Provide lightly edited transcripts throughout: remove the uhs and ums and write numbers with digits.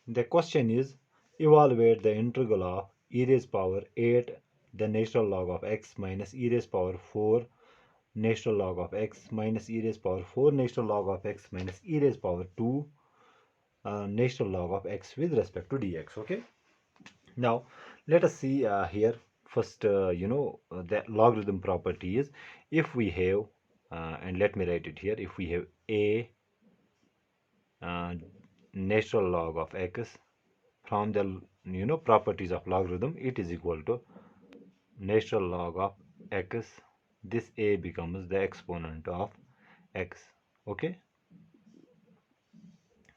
The question is, evaluate the integral of e raised power 8 the natural log of x minus e raised power 4 natural log of x minus e raised power 4 natural log of x minus e raised power 2 natural log of x with respect to dx. Okay, now let us see here first the logarithm property is, if we have and let me write it here, if we have a uh, natural log of x, from the properties of logarithm, it is equal to natural log of x. This a becomes the exponent of x. Okay,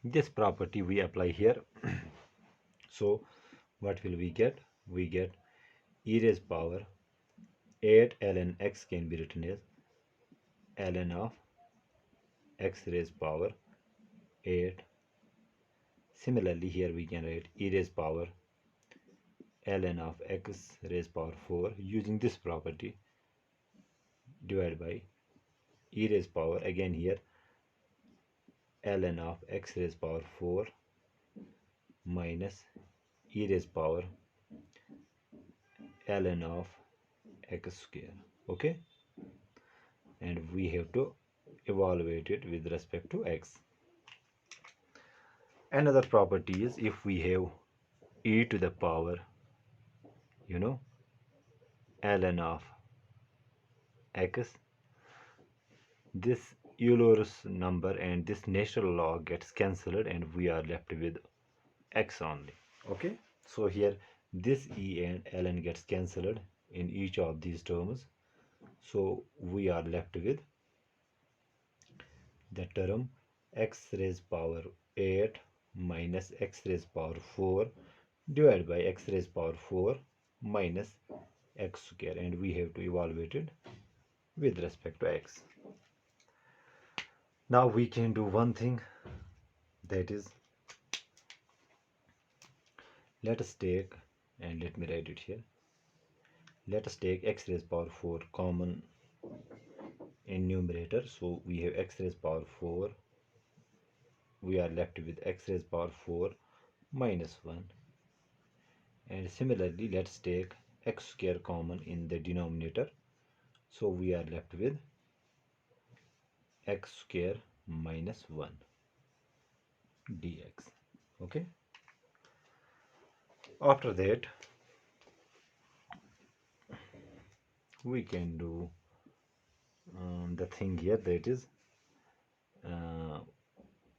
this property we apply here. So what will we get? We get e raised power 8 ln x can be written as ln of x raised power 8. Similarly, here we can write e raised power ln of x raised power 4 using this property, divided by e raised power, again here, ln of x raised power 4 minus e raised power ln of x square. Okay, and we have to evaluate it with respect to x. Another property is, if we have e to the power ln of x, this Euler's number and this natural log gets cancelled and we are left with x only. Okay, so here this e and ln gets cancelled in each of these terms, so we are left with the term x raised power 8 minus x raised power 4 divided by x raised power 4 minus x square, and we have to evaluate it with respect to x. Now we can do one thing, that is, let us take, and let me write it here, let us take x raised power 4 common in numerator. So we have x raised power 4, we are left with x raised power 4 minus 1, and similarly let's take x square common in the denominator, so we are left with x square minus 1 dx. Okay, after that we can do the thing here, that is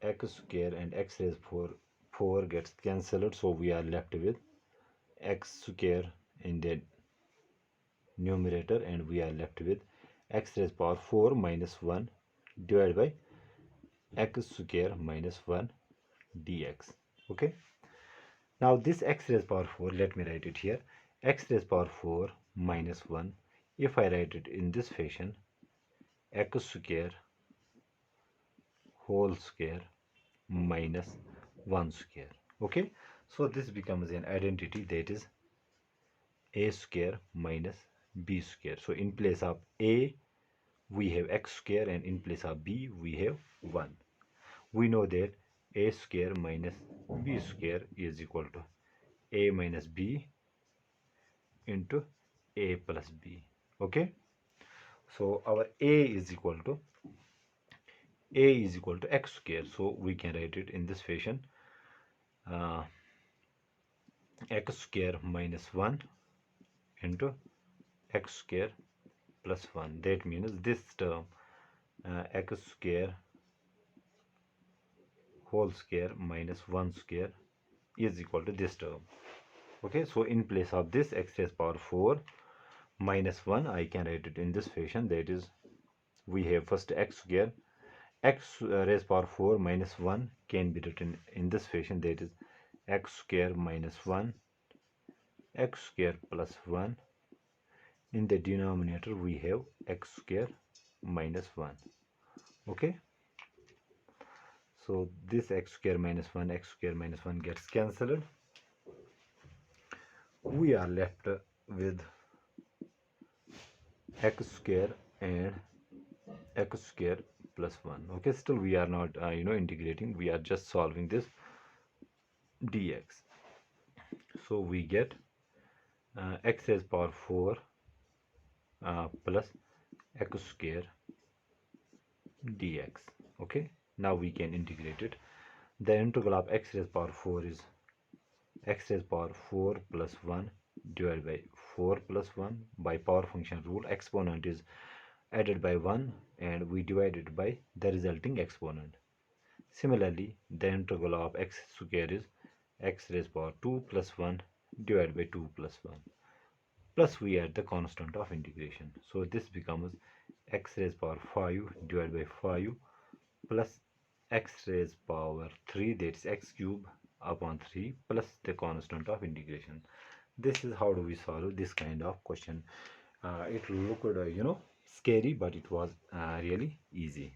x square and x raised 4 gets cancelled, so we are left with x square in the numerator, and we are left with x raised power 4 minus 1 divided by x square minus 1 dx. Okay, now this x raised power 4, let me write it here, x raised power 4 minus 1, if I write it in this fashion, x square whole square minus 1 square. Okay, so this becomes an identity, that is a square minus b square. So in place of a we have x square, and in place of b we have 1. We know that a square minus b square is equal to a minus b into a plus b. Okay, so our a is equal to x square, so we can write it in this fashion, uh, x square minus 1 into x square plus 1. That means this term x square whole square minus 1 square is equal to this term. Okay, so in place of this x raised power 4 minus 1, I can write it in this fashion, that is, we have first x square, x raised power 4 minus 1 can be written in this fashion, that is x square minus 1 x square plus 1, in the denominator we have x square minus 1. Okay, so this x square minus 1 gets cancelled, we are left with x square and x square plus 1. Okay, still we are not integrating, we are just solving this. dx. So we get x raised power 4 plus x square dx. Okay, now we can integrate it. The integral of x raised power 4 is x raised power 4 plus 1 divided by 4 plus 1. By power function rule, exponent is added by 1 and we divide it by the resulting exponent. Similarly, the integral of x square is x raised power 2 plus 1 divided by 2 plus 1. Plus we add the constant of integration. So this becomes x raised power 5 divided by 5 plus x raised power 3, that's x cube upon 3 plus the constant of integration. This is how do we solve this kind of question. It looked scary, but it was really easy.